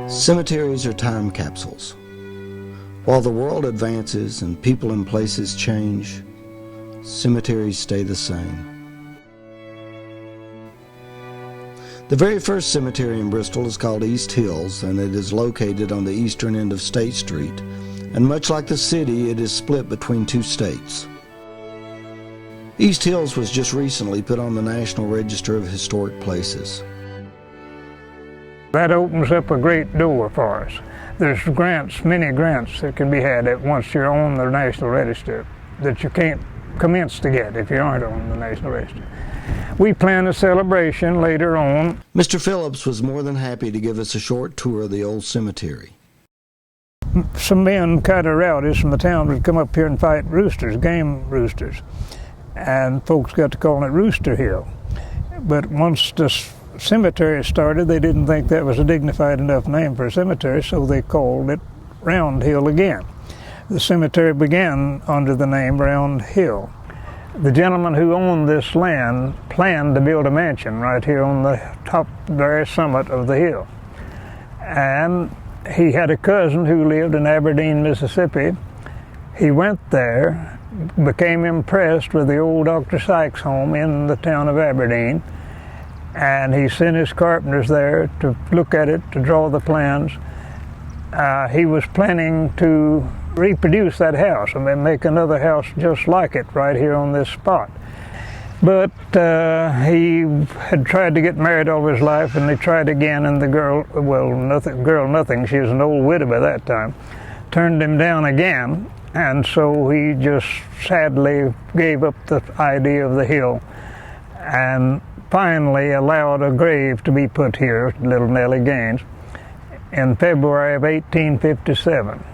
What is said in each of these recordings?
Cemeteries are time capsules. While the world advances and people and places change, cemeteries stay the same. The very first cemetery in Bristol is called East Hills, and it is located on the eastern end of State Street. And much like the city, it is split between two states. East Hills was just recently put on the National Register of Historic Places. That opens up a great door for us. There's grants, many grants that can be had at once you're on the National Register that you can't commence to get if you aren't on the National Register. We plan a celebration later on. Mr. Phillips was more than happy to give us a short tour of the old cemetery. Some men, kind of rowdies from the town, would come up here and fight roosters, game roosters. And folks got to calling it Rooster Hill. But once the cemetery started, they didn't think that was a dignified enough name for a cemetery, so they called it Round Hill again. The cemetery began under the name Round Hill. The gentleman who owned this land planned to build a mansion right here on the top, very summit of the hill. And he had a cousin who lived in Aberdeen, Mississippi. He went there, became impressed with the old Dr. Sykes home in the town of Aberdeen, and he sent his carpenters there to look at it, to draw the plans. He was planning to reproduce that house and then make another house just like it right here on this spot. But he had tried to get married all his life, and he tried again, and the girl, she was an old widow by that time, turned him down again, and so he just sadly gave up the idea of the hill and finally allowed a grave to be put here, little Nellie Gaines, in February of 1857.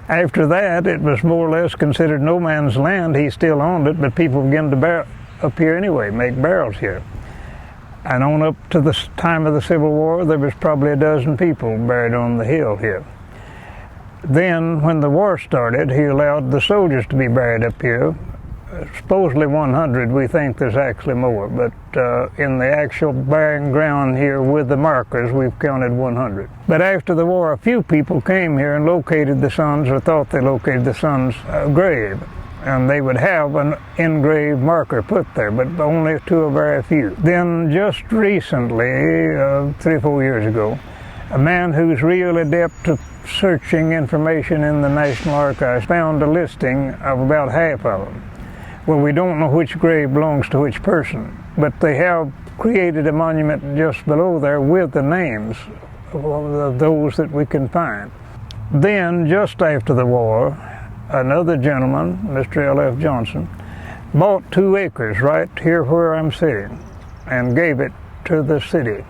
After that, it was more or less considered no man's land. He still owned it, but people began to up here anyway, make burials here. And on up to the time of the Civil War, there was probably a dozen people buried on the hill here. Then, when the war started, he allowed the soldiers to be buried up here. Supposedly 100, we think there's actually more, but in the actual burying ground here with the markers, we've counted 100. But after the war, a few people came here and located the son's, or thought they located the son's grave, and they would have an engraved marker put there, but only to a very few. Then just recently, 3 or 4 years ago, a man who's real adept at searching information in the National Archives found a listing of about half of them. Well, we don't know which grave belongs to which person, but they have created a monument just below there with the names of those that we can find. Then, just after the war, another gentleman, Mr. L.F. Johnson, bought 2 acres right here where I'm sitting and gave it to the city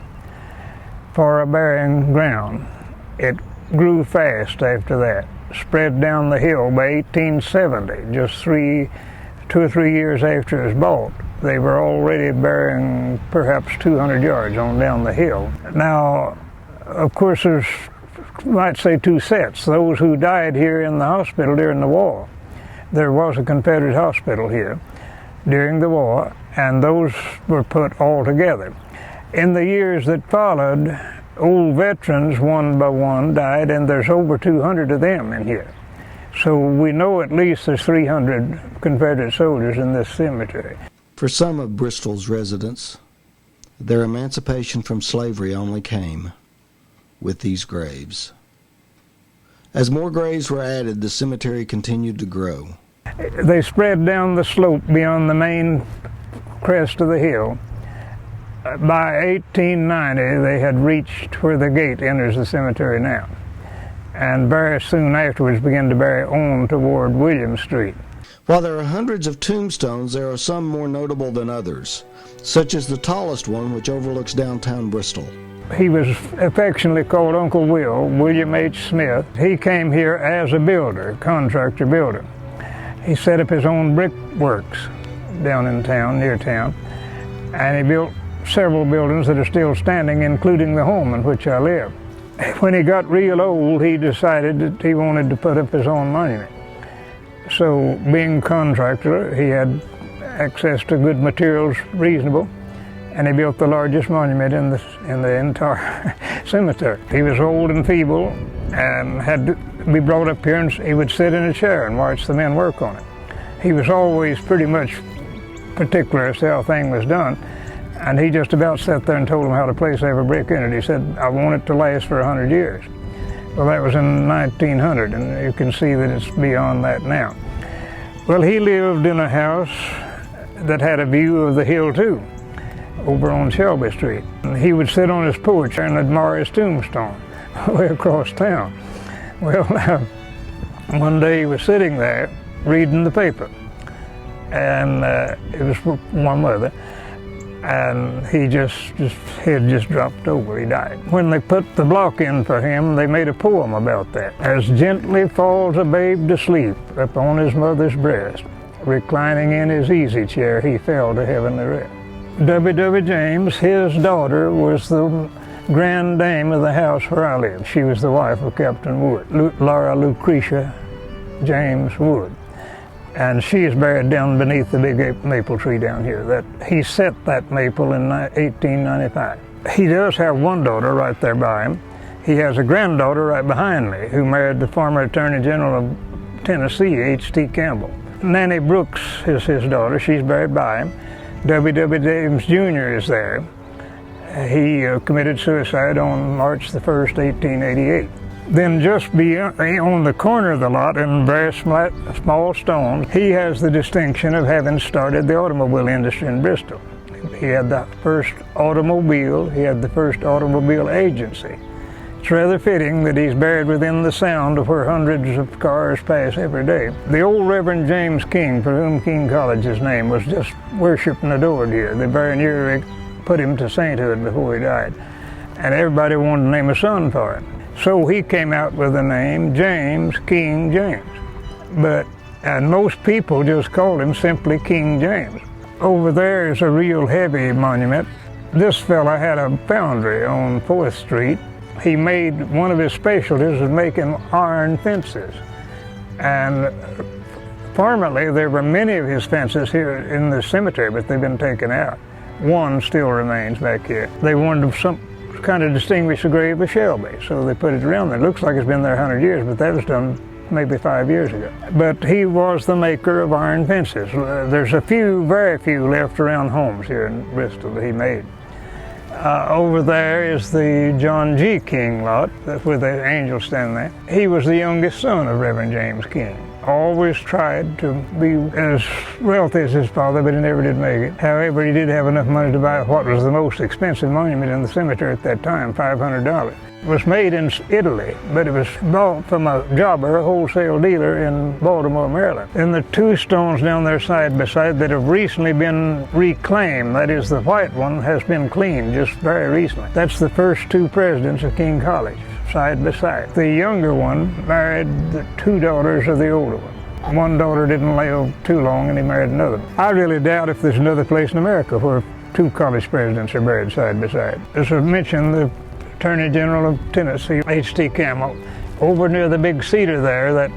for a burying ground. It grew fast after that, spread down the hill. By 1870, just 2 or 3 years after it was bought, they were already burying perhaps 200 yards on down the hill. Now, of course, there's, you might say, 2 sets. Those who died here in the hospital during the war. There was a Confederate hospital here during the war, and those were put all together. In the years that followed, old veterans, one by one, died, and there's over 200 of them in here. So we know at least there's 300 Confederate soldiers in this cemetery. For some of Bristol's residents, their emancipation from slavery only came with these graves. As more graves were added, the cemetery continued to grow. They spread down the slope beyond the main crest of the hill. By 1890, they had reached where the gate enters the cemetery now, and very soon afterwards began to bury on toward William Street. While there are hundreds of tombstones, there are some more notable than others, such as the tallest one, which overlooks downtown Bristol. He was affectionately called Uncle Will, William H. Smith. He came here as a builder, contractor builder. He set up his own brick works down in town, near town, and he built several buildings that are still standing, including the home in which I live. When he got real old, he decided that he wanted to put up his own monument. So, being a contractor, he had access to good materials, reasonable, and he built the largest monument in the entire cemetery. He was old and feeble and had to be brought up here, and he would sit in a chair and watch the men work on it. He was always pretty much particular as to how thing was done, and he just about sat there and told them how to place every brick in it. He said, I want it to last for 100 years. Well, that was in 1900, and you can see that it's beyond that now. Well, he lived in a house that had a view of the hill too, over on Shelby Street. And he would sit on his porch and admire his tombstone way across town. Well, one day he was sitting there reading the paper, and it was for my mother, and his head just dropped over. He died. When they put the block in for him, they made a poem about that. As gently falls a babe to sleep upon his mother's breast, reclining in his easy chair, he fell to heavenly rest. W.W. James, his daughter, was the grand dame of the house where I lived. She was the wife of Captain Wood, Laura Lucretia James Wood. And she is buried down beneath the big maple tree down here. He set that maple in 1895. He does have one daughter right there by him. He has a granddaughter right behind me who married the former Attorney General of Tennessee, H.T. Campbell. Nanny Brooks is his daughter. She's buried by him. W.W. James Jr. is there. He committed suicide on March the 1st, 1888. Then just beyond, on the corner of the lot in very small stones, he has the distinction of having started the automobile industry in Bristol. He had the first automobile, he had the first automobile agency. It's rather fitting that he's buried within the sound of where hundreds of cars pass every day. The old Reverend James King, for whom King College is named, was just worshipped and adored here. They very nearly put him to sainthood before he died. And everybody wanted to name a son for him. So he came out with the name James King James. And most people just called him simply King James. Over there is a real heavy monument. This fella had a foundry on 4th Street. He made, one of his specialties was making iron fences. And formerly there were many of his fences here in the cemetery, but they've been taken out. One still remains back here. They wanted some kind of distinguish the grave of Shelby, so they put it around there. It looks like it's been there 100 years, but that was done maybe 5 years ago. But he was the maker of iron fences. There's very few left around homes here in Bristol that he made. Over there is the John G. King lot, with the angel standing there. He was the youngest son of Reverend James King. Always tried to be as wealthy as his father, but he never did make it. However, he did have enough money to buy what was the most expensive monument in the cemetery at that time, $500. It was made in Italy, but it was bought from a jobber, a wholesale dealer in Baltimore, Maryland. And the two stones down there side by side that have recently been reclaimed, that is, the white one has been cleaned just very recently. That's the first two presidents of King College, side by side. The younger one married the two daughters of the older one. One daughter didn't live too long and he married another. I really doubt if there's another place in America where two college presidents are buried side by side. As I mentioned, the Attorney General of Tennessee, H.T. Campbell, over near the big cedar there, that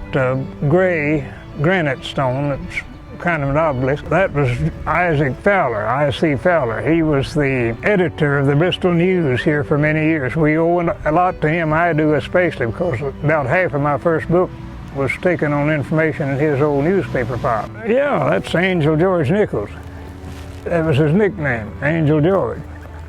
gray granite stone that's kind of an obelisk, that was Isaac Fowler, I.C. Fowler. He was the editor of the Bristol News here for many years. We owe a lot to him, I do especially, because about half of my first book was taken on information in his old newspaper file. Yeah, that's Angel George Nichols. That was his nickname, Angel George.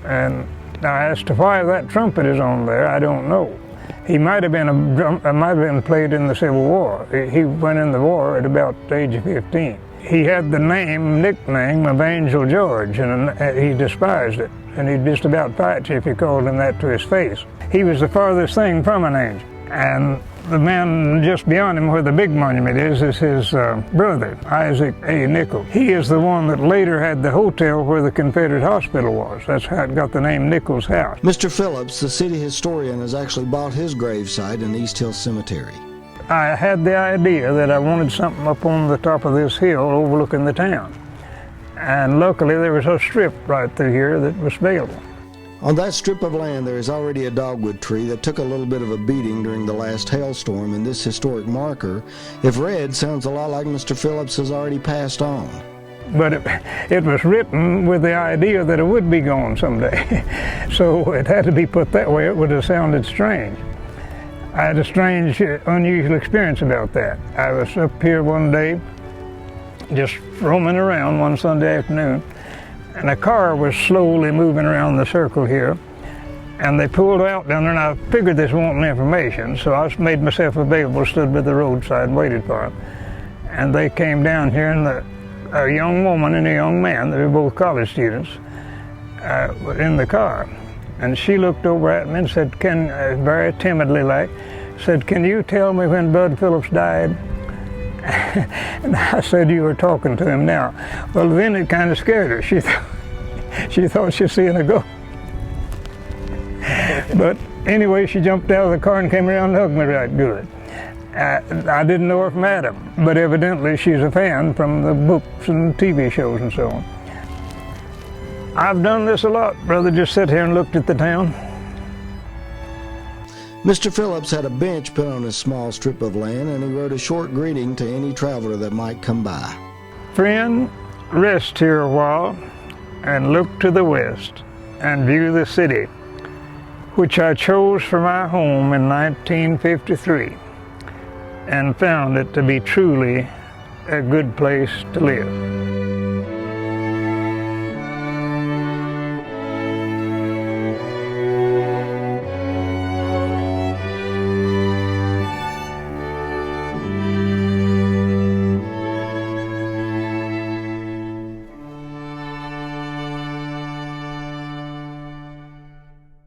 And now, as to why that trumpet is on there, I don't know. He might have been played in the Civil War. He went in the war at about the age of 15. He had the nickname of Angel George, and he despised it. And he'd just about fight you if you called him that to his face. He was the farthest thing from an angel. And the man just beyond him where the big monument is his brother, Isaac A. Nichols. He is the one that later had the hotel where the Confederate hospital was. That's how it got the name Nichols House. Mr. Phillips, the city historian, has actually bought his gravesite in East Hill Cemetery. I had the idea that I wanted something up on the top of this hill overlooking the town. And luckily there was a strip right through here that was available. On that strip of land there is already a dogwood tree that took a little bit of a beating during the last hailstorm, and this historic marker, if read, sounds a lot like Mr. Phillips has already passed on. but it was written with the idea that it would be gone someday. So it had to be put that way. It would have sounded strange. I had a strange, unusual experience about that. I was up here one day, just roaming around one Sunday afternoon, and a car was slowly moving around the circle here, and they pulled out down there, and I figured this wanted information, so I made myself available, stood by the roadside and waited for them. And they came down here, and a young woman and a young man, they were both college students, were in the car. And she looked over at me and said, very timidly like, said, "Can you tell me when Bud Phillips died?" And I said, "You were talking to him now." Well, then it kind of scared her. She thought she was seeing a ghost. But anyway, she jumped out of the car and came around and hugged me right good. I didn't know her from Adam, but evidently she's a fan from the books and TV shows and so on. I've done this a lot, brother, just sit here and looked at the town. Mr. Phillips had a bench put on his small strip of land, and he wrote a short greeting to any traveler that might come by. "Friend, rest here a while and look to the west and view the city, which I chose for my home in 1953 and found it to be truly a good place to live."